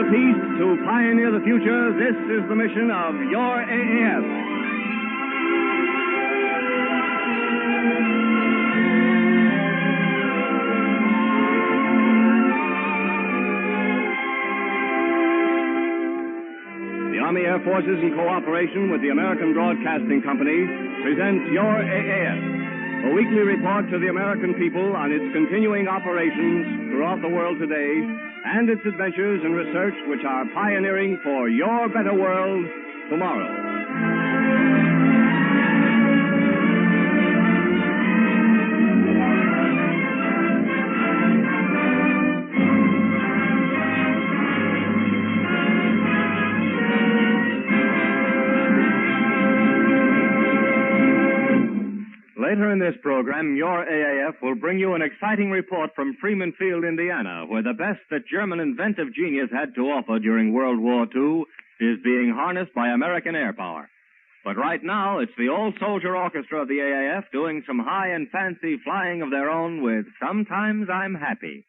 peace, to pioneer the future, this is the mission of your AAF. The Army Air Forces, in cooperation with the American Broadcasting Company, presents your AAF, a weekly report to the American people on its continuing operations throughout the world today and its adventures and research which are pioneering for your better world tomorrow. Later in this program, your AAF will bring you an exciting report from Freeman Field, Indiana, where the best that German inventive genius had to offer during World War II is being harnessed by American air power. But right now, it's the old soldier orchestra of the AAF doing some high and fancy flying of their own with Sometimes I'm Happy.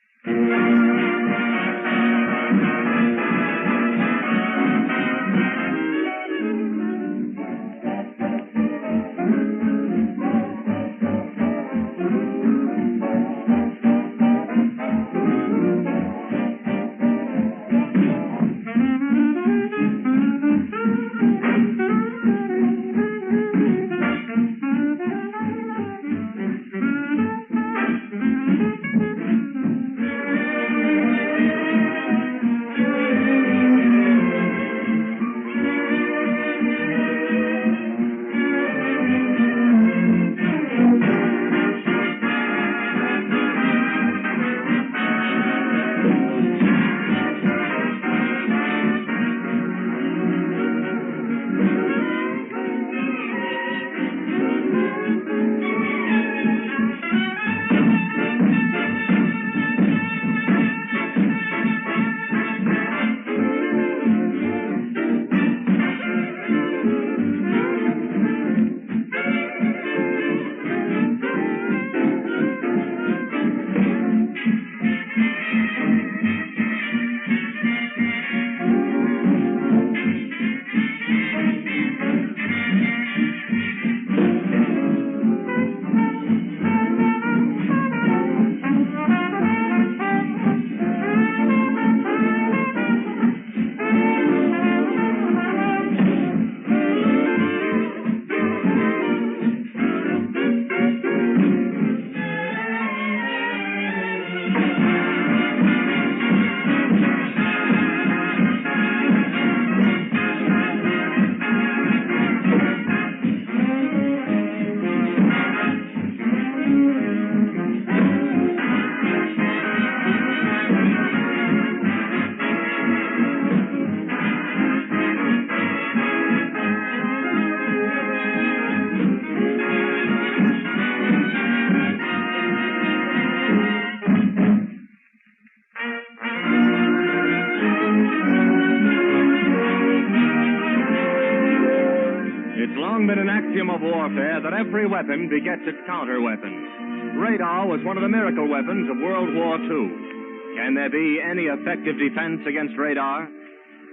Of warfare that every weapon begets its counter-weapon. Radar was one of the miracle weapons of World War II. Can there be any effective defense against radar?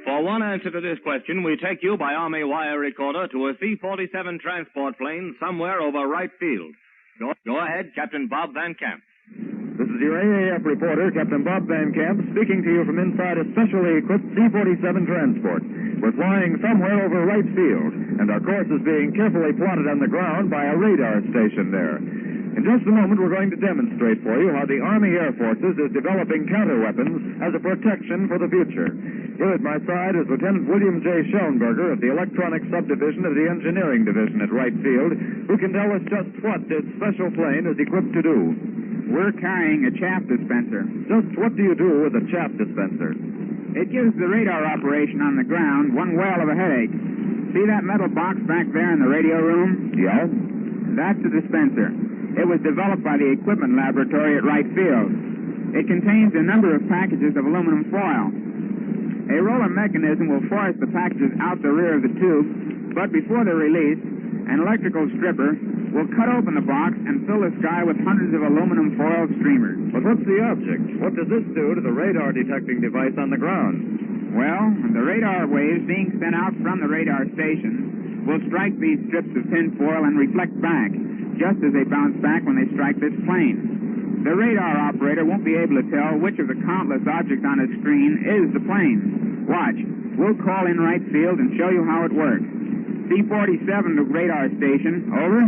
For one answer to this question, we take you by Army wire recorder to a C-47 transport plane somewhere over Wright Field. Go ahead, Captain Bob Van Camp. This is your AAF reporter, Captain Bob Van Camp, speaking to you from inside a specially equipped C-47 transport. We're flying somewhere over Wright Field, and our course is being carefully plotted on the ground by a radar station there. In just a moment, we're going to demonstrate for you how the Army Air Forces is developing counter-weapons as a protection for the future. Here at my side is Lieutenant William J. Schoenberger of the Electronic Subdivision of the Engineering Division at Wright Field, who can tell us just what this special plane is equipped to do. We're carrying a chaff dispenser. Just what do you do with a chaff dispenser? It gives the radar operation on the ground one whale of a headache. See that metal box back there in the radio room? Yeah. That's the dispenser. It was developed by the equipment laboratory at Wright Field. It contains a number of packages of aluminum foil. A roller mechanism will force the packages out the rear of the tube, but before they're released, an electrical stripper will cut open the box and fill the sky with hundreds of aluminum foil streamers. But what's the object? What does this do to the radar detecting device on the ground? Well, the radar waves being sent out from the radar station will strike these strips of tinfoil and reflect back, just as they bounce back when they strike this plane. The radar operator won't be able to tell which of the countless objects on his screen is the plane. Watch. We'll call in right field and show you how it works. C-47 to radar station. Over.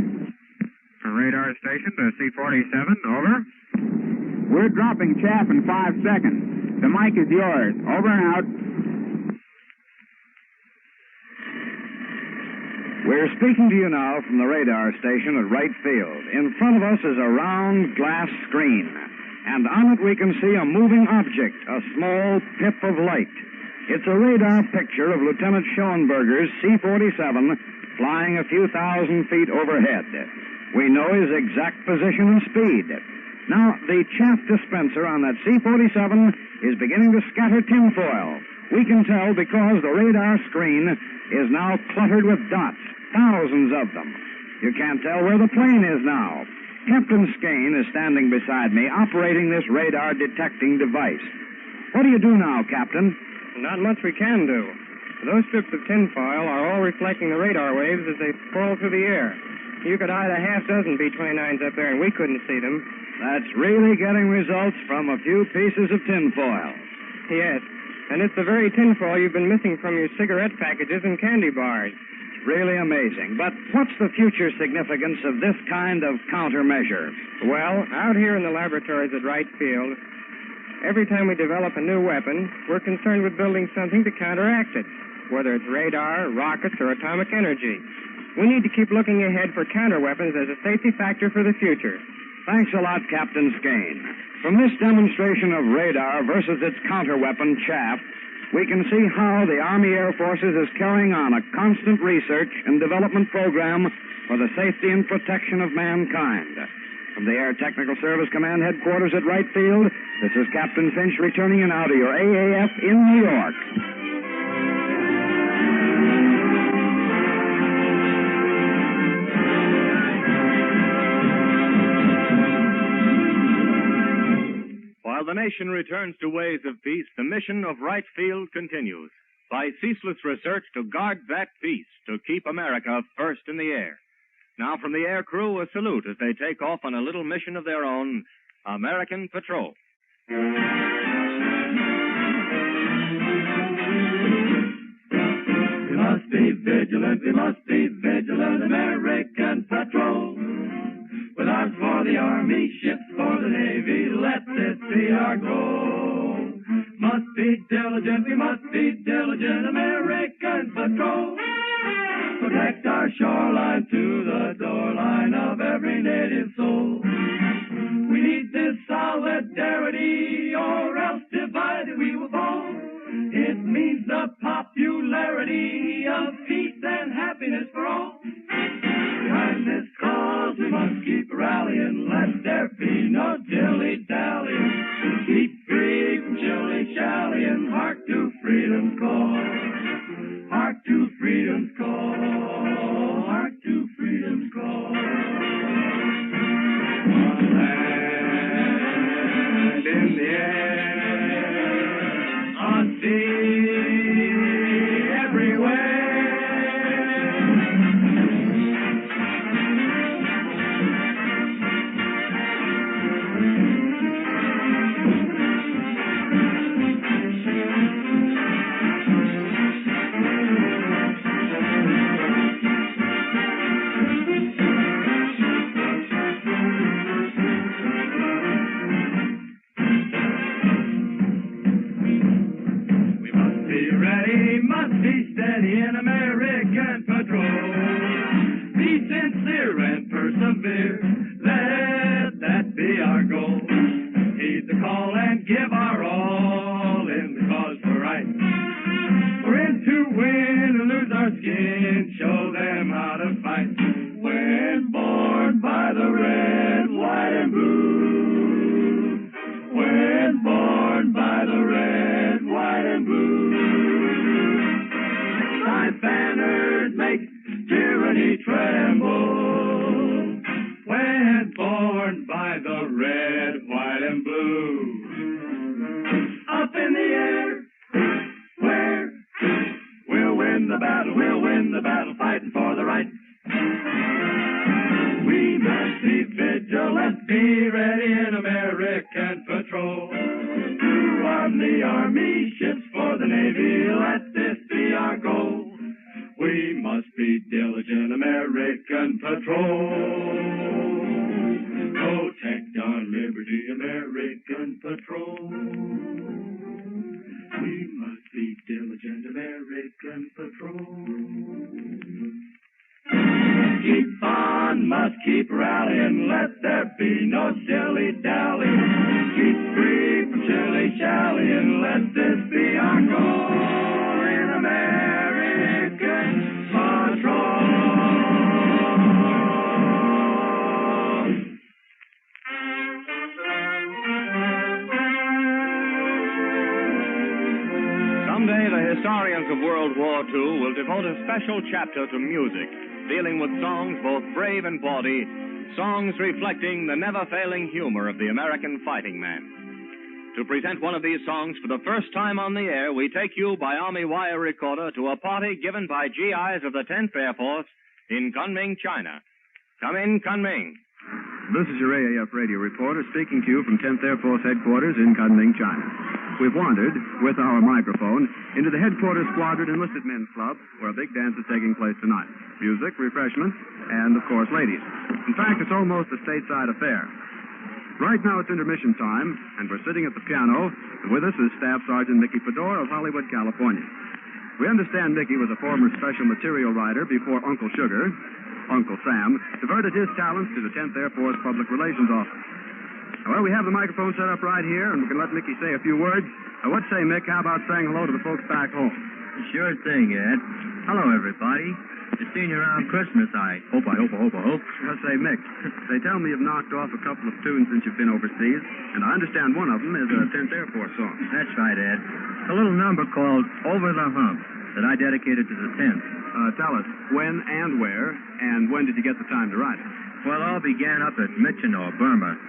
From radar station to C-47. Over. We're dropping chaff in 5 seconds. The mic is yours. Over and out. We're speaking to you now from the radar station at right field. In front of us is a round glass screen, and on it we can see a moving object, a small pip of light. It's a radar picture of Lieutenant Schoenberger's C-47 flying a few thousand feet overhead. We know his exact position and speed. Now, the chaff dispenser on that C-47 is beginning to scatter tinfoil. We can tell because the radar screen is now cluttered with dots, thousands of them. You can't tell where the plane is now. Captain Skane is standing beside me, operating this radar detecting device. What do you do now, Captain? Not much we can do. Those strips of tinfoil are all reflecting the radar waves as they fall through the air. You could hide a half dozen B-29s up there and we couldn't see them. That's really getting results from a few pieces of tinfoil. Yes, and it's the very tinfoil you've been missing from your cigarette packages and candy bars. Really amazing. But what's the future significance of this kind of countermeasure? Well, out here in the laboratories at Wright Field, every time we develop a new weapon, we're concerned with building something to counteract it, whether it's radar, rockets, or atomic energy. We need to keep looking ahead for counterweapons as a safety factor for the future. Thanks a lot, Captain Skane. From this demonstration of radar versus its counterweapon, chaff, we can see how the Army Air Forces is carrying on a constant research and development program for the safety and protection of mankind. From the Air Technical Service Command Headquarters at Wright Field, this is Captain Finch returning you now to your AAF in New York. While the nation returns to ways of peace, the mission of Wright Field continues by ceaseless research to guard that peace, to keep America first in the air. Now, from the air crew, a salute as they take off on a little mission of their own, American Patrol. We must be vigilant, American Patrol. With arms for the Army, ships for the Navy, let this be our goal. Must be diligent, we must be diligent, American Patrol. Protect our shoreline to the doorline of every native soul. We need this solidarity, or else divided we will fall. It means the popularity of peace and happiness for all. Behind this cause we must keep rallying, let there be no dilly-dallying. Keep free from shilly-shallying, hark to freedom's call. Hark to freedom's call. Hark to freedom's call. On land, in the air, on sea, everywhere. Let that be our goal. Heed the call and give our all in the cause for right. We're in to win and lose our skin, show them how to fight. When born by the red, white, and blue. When born by the red, white, and blue. Thy banners make tyranny tremble. When born by the red, white, and blue. Up in the air, where be vigilant, be ready in American patrol. To arm the Army ships for the Navy, let this be our goal. We must be diligent American patrol. Protect our liberty, American patrol. We must be diligent American patrol. Keep on, must keep rallying, let there be no dilly-dally. Keep free from shilly-shallying, let this be our goal in American patrol. Someday the historians of World War II will devote a special chapter to music, dealing with songs both brave and bawdy, songs reflecting the never-failing humor of the American fighting man. To present one of these songs for the first time on the air, we take you by Army wire recorder to a party given by GIs of the 10th Air Force in Kunming, China. Come in, Kunming. This is your AAF radio reporter speaking to you from 10th Air Force headquarters in Kunming, China. We've wandered, with our microphone, into the headquarters squadron enlisted men's club, where a big dance is taking place tonight. Music, refreshments, and, of course, ladies. In fact, it's almost a stateside affair. Right now it's intermission time, and we're sitting at the piano, and with us is Staff Sergeant Mickey Fedor of Hollywood, California. We understand Mickey was a former special material writer before Uncle Sugar, Uncle Sam, diverted his talents to the 10th Air Force Public Relations Office. Well, we have the microphone set up right here, and we can let Mickey say a few words. What say, Mick? How about saying hello to the folks back home? Sure thing, Ed. Hello, everybody. Just seeing you around Christmas, I hope. I say, Mick, they tell me you've knocked off a couple of tunes since you've been overseas, and I understand one of them is a 10th Air Force song. That's right, Ed. A little number called Over the Hump that I dedicated to the 10th. Tell us, when and where, and when did you get the time to write it? Well, it all began up at Myitkyina, Burma.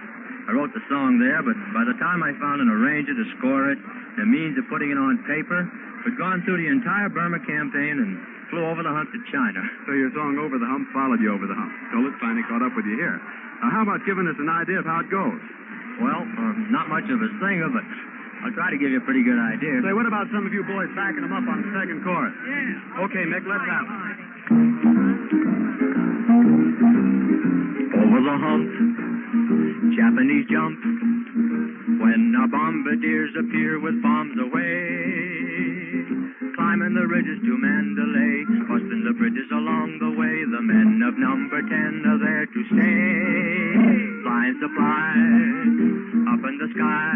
I wrote the song there, but by the time I found an arranger to score it, the means of putting it on paper, we'd gone through the entire Burma campaign and flew over the hump to China. So your song Over the Hump followed you over the hump. So it finally caught up with you here. How about giving us an idea of how it goes? Well, not much of a singer, but I'll try to give you a pretty good idea. Say, what about some of you boys backing them up on the second chorus? Yeah. Okay, Mick, let's have it. Over the hump, Japanese jump, when our bombardiers appear with bombs away, climbing the ridges to Mandalay, busting the bridges along the way, the men of number 10 are there to stay, flying supplies up in the sky,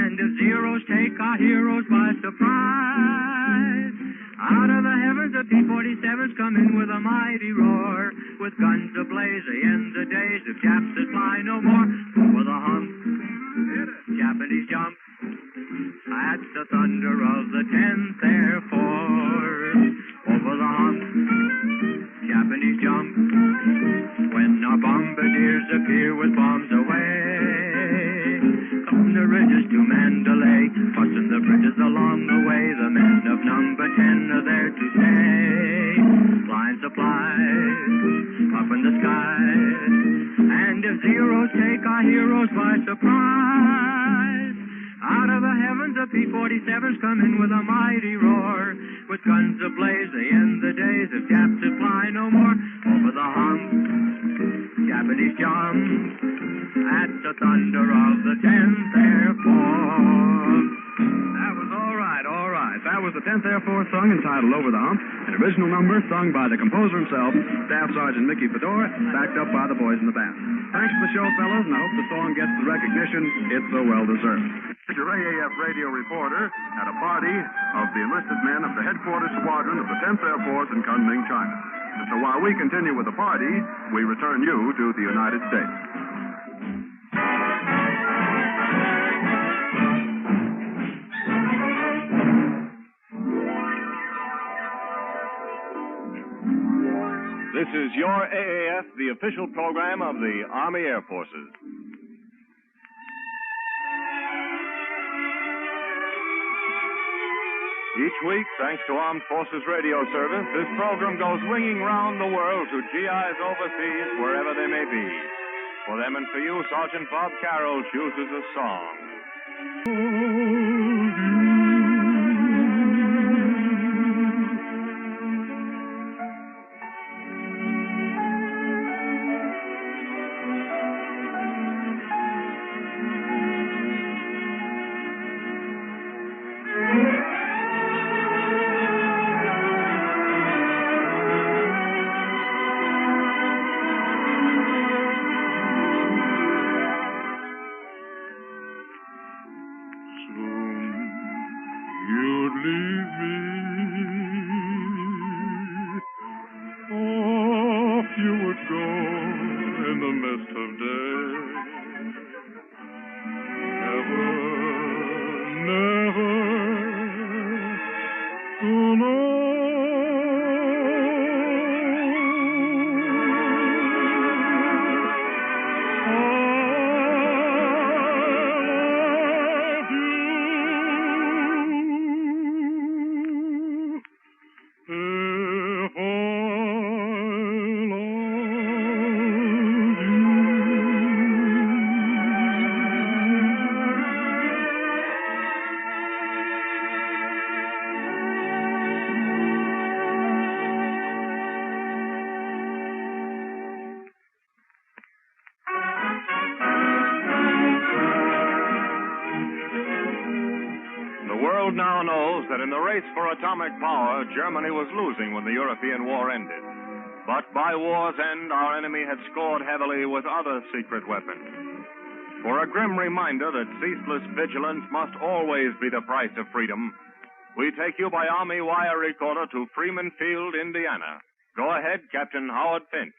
and if zeros take our heroes by surprise, out of the heavens the P-47s come in with a mighty roar, with guns ablaze they end the days of Japs that fly no more. Over the hump, Japanese jump, at the thunder of the 10th Air Force. Over the hump, Japanese jump, when our bombardiers appear with bombs away, come the ridges to Mandalay, busting the bridges along the way, the men of number 10 are there to stay, flying supplies up in the sky, and if zeros take our heroes by surprise, out of the heavens the P-47s come in with a mighty roar, with guns ablaze they end the days of Japs that fly no more. Over the hump, Japanese jump, at the thunder of the 10th Air Force. That was all right. That was the 10th Air Force song entitled Over the Hump, an original number sung by the composer himself, Staff Sergeant Mickey Fedor, backed up by the boys in the band. Thanks for the show, fellows, and I hope the song gets the recognition it's so well deserved. Your AAF radio reporter at a party of the enlisted men of the headquarters squadron of the 10th Air Force in Kunming, China. And so while we continue with the party, we return you to the United States. This is your AAF, the official program of the Army Air Forces. Each week, thanks to Armed Forces Radio Service, this program goes winging round the world to GIs overseas, wherever they may be. For them and for you, Sergeant Bob Carroll chooses a song. Now knows that in the race for atomic power, Germany was losing when the European war ended. But by war's end, our enemy had scored heavily with other secret weapons. For a grim reminder that ceaseless vigilance must always be the price of freedom, we take you by Army wire recorder to Freeman Field, Indiana. Go ahead, Captain Howard Finch.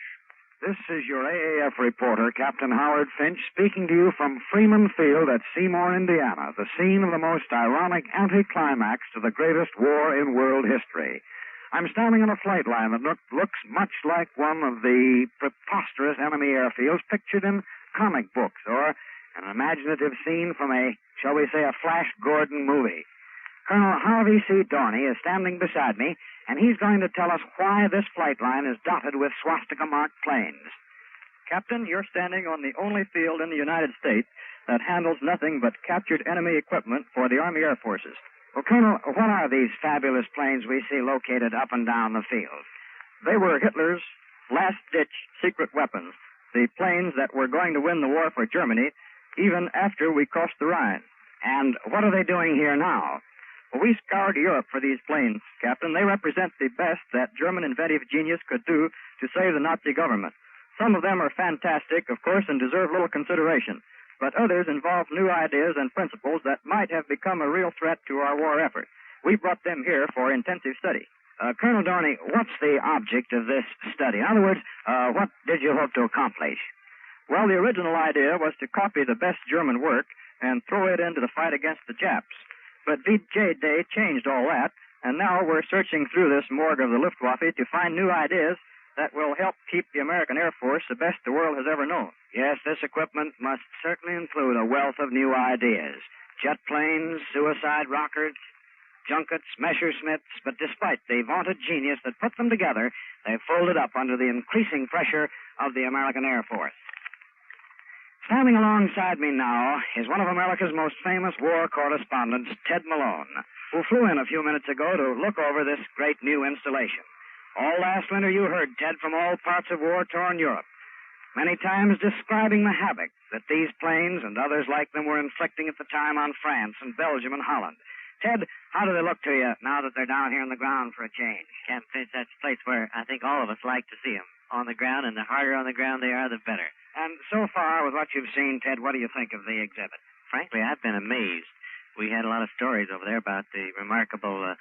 This is your AAF reporter, Captain Howard Finch, speaking to you from Freeman Field at Seymour, Indiana, the scene of the most ironic anticlimax to the greatest war in world history. I'm standing on a flight line that looks much like one of the preposterous enemy airfields pictured in comic books or an imaginative scene from a, shall we say, a Flash Gordon movie. Colonel Harvey C. Dorney is standing beside me, and he's going to tell us why this flight line is dotted with swastika-marked planes. Captain, you're standing on the only field in the United States that handles nothing but captured enemy equipment for the Army Air Forces. Well, Colonel, what are these fabulous planes we see located up and down the field? They were Hitler's last-ditch secret weapons, the planes that were going to win the war for Germany even after we crossed the Rhine. And what are they doing here now? Well, we scoured Europe for these planes, Captain. They represent the best that German inventive genius could do to save the Nazi government. Some of them are fantastic, of course, and deserve little consideration. But others involve new ideas and principles that might have become a real threat to our war effort. We brought them here for intensive study. Colonel Dorney, what's the object of this study? In other words, what did you hope to accomplish? Well, the original idea was to copy the best German work and throw it into the fight against the Japs. But VJ Day changed all that, and now we're searching through this morgue of the Luftwaffe to find new ideas that will help keep the American Air Force the best the world has ever known. Yes, this equipment must certainly include a wealth of new ideas. Jet planes, suicide rockets, junkets, Messerschmitts, but despite the vaunted genius that put them together, they've folded up under the increasing pressure of the American Air Force. Standing alongside me now is one of America's most famous war correspondents, Ted Malone, who flew in a few minutes ago to look over this great new installation. All last winter you heard Ted from all parts of war-torn Europe, many times describing the havoc that these planes and others like them were inflicting at the time on France and Belgium and Holland. Ted, how do they look to you now that they're down here on the ground for a change? Captain Finch, that's a place where I think all of us like to see them. On the ground, and the harder on the ground they are, the better. And so far, with what you've seen, Ted, what do you think of the exhibit? Frankly, I've been amazed. We had a lot of stories over there about the remarkable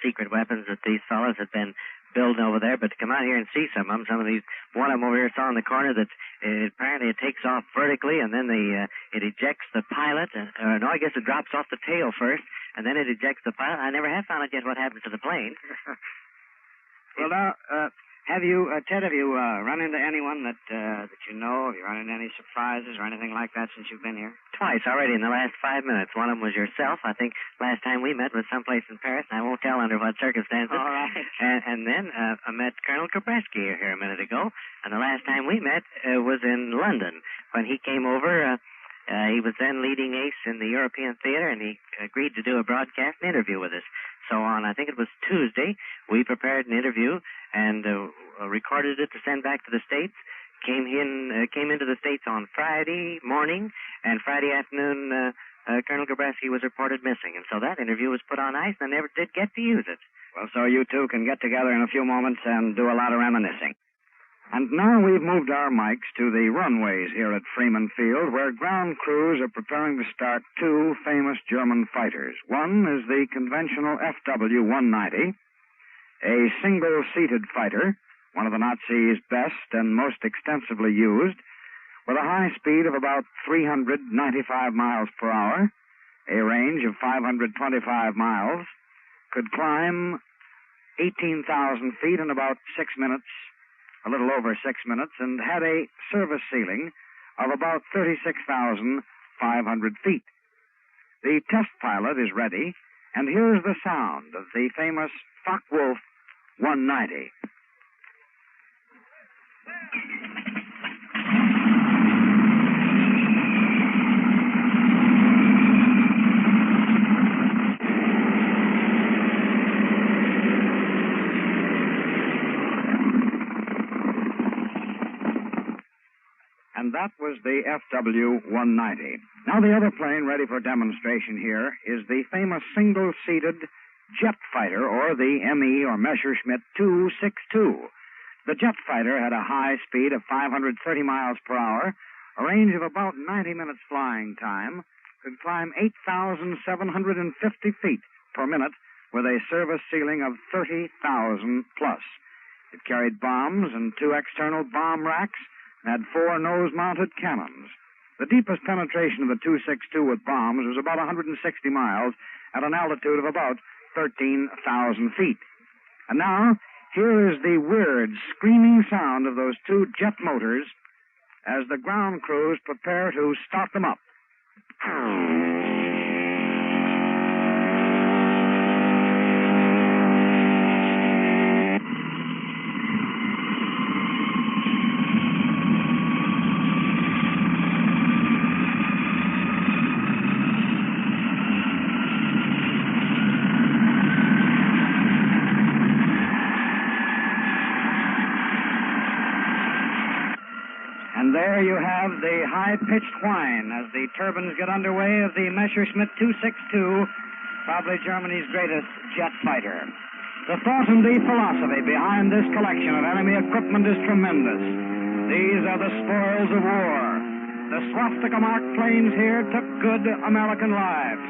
secret weapons that these fellows had been building over there, but to come out here and see some of these, one of them over here saw in the corner that apparently it takes off vertically, and then it ejects the pilot, no, I guess it drops off the tail first, and then it ejects the pilot. I never have found out yet what happens to the plane. Well, now, Have you, Ted, run into anyone that you know? Have you run into any surprises or anything like that since you've been here? Twice already in the last 5 minutes. One of them was yourself. I think last time we met was someplace in Paris, and I won't tell under what circumstances. All right. And then I met Colonel Kabreski here a minute ago, and the last time we met was in London. When he came over, he was then leading ace in the European theater, and he agreed to do a broadcast interview with us. So on, I think it was Tuesday, we prepared an interview and recorded it to send back to the States. Came into the States on Friday morning, and Friday afternoon, Colonel Kabreski was reported missing. And so that interview was put on ice, and I never did get to use it. Well, so you two can get together in a few moments and do a lot of reminiscing. And now we've moved our mics to the runways here at Freeman Field, where ground crews are preparing to start two famous German fighters. One is the conventional FW-190, a single-seated fighter, one of the Nazis' best and most extensively used, with a high speed of about 395 miles per hour, a range of 525 miles, could climb 18,000 feet in about 6 minutes, a little over 6 minutes, and had a service ceiling of about 36,500 feet. The test pilot is ready, and here's the sound of the famous Focke-Wulf 190. And that was the FW-190. Now the other plane ready for demonstration here is the famous single-seated jet fighter, or the ME or Messerschmitt 262. The jet fighter had a high speed of 530 miles per hour, a range of about 90 minutes flying time, could climb 8,750 feet per minute with a service ceiling of 30,000 plus. It carried bombs and two external bomb racks, had four nose-mounted cannons. The deepest penetration of the 262 with bombs was about 160 miles at an altitude of about 13,000 feet. And now, here is the weird, screaming sound of those two jet motors as the ground crews prepare to start them up. And there you have the high-pitched whine as the turbines get underway of the Messerschmitt 262, probably Germany's greatest jet fighter. The thought and the philosophy behind this collection of enemy equipment is tremendous. These are the spoils of war. The swastika-marked planes here took good American lives.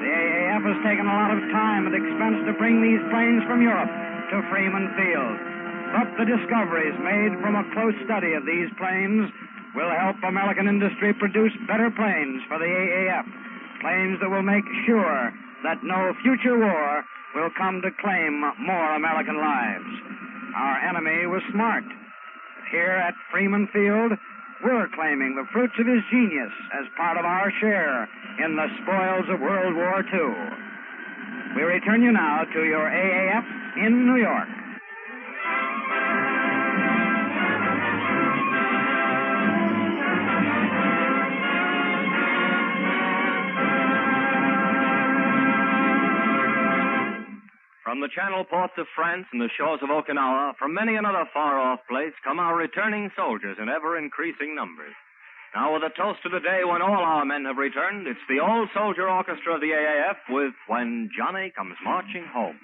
The AAF has taken a lot of time and expense to bring these planes from Europe to Freeman Field. But the discoveries made from a close study of these planes will help American industry produce better planes for the AAF, planes that will make sure that no future war will come to claim more American lives. Our enemy was smart. Here at Freeman Field, we're claiming the fruits of his genius as part of our share in the spoils of World War II. We return you now to your AAF in New York. From the channel ports of France and the shores of Okinawa, from many another far-off place, come our returning soldiers in ever-increasing numbers. Now, with a toast to the day when all our men have returned, it's the all-soldier orchestra of the AAF with When Johnny Comes Marching Home.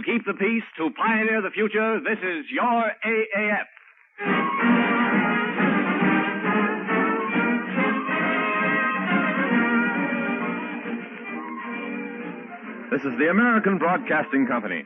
keep the peace, to pioneer the future, this is your AAF. This is the American Broadcasting Company.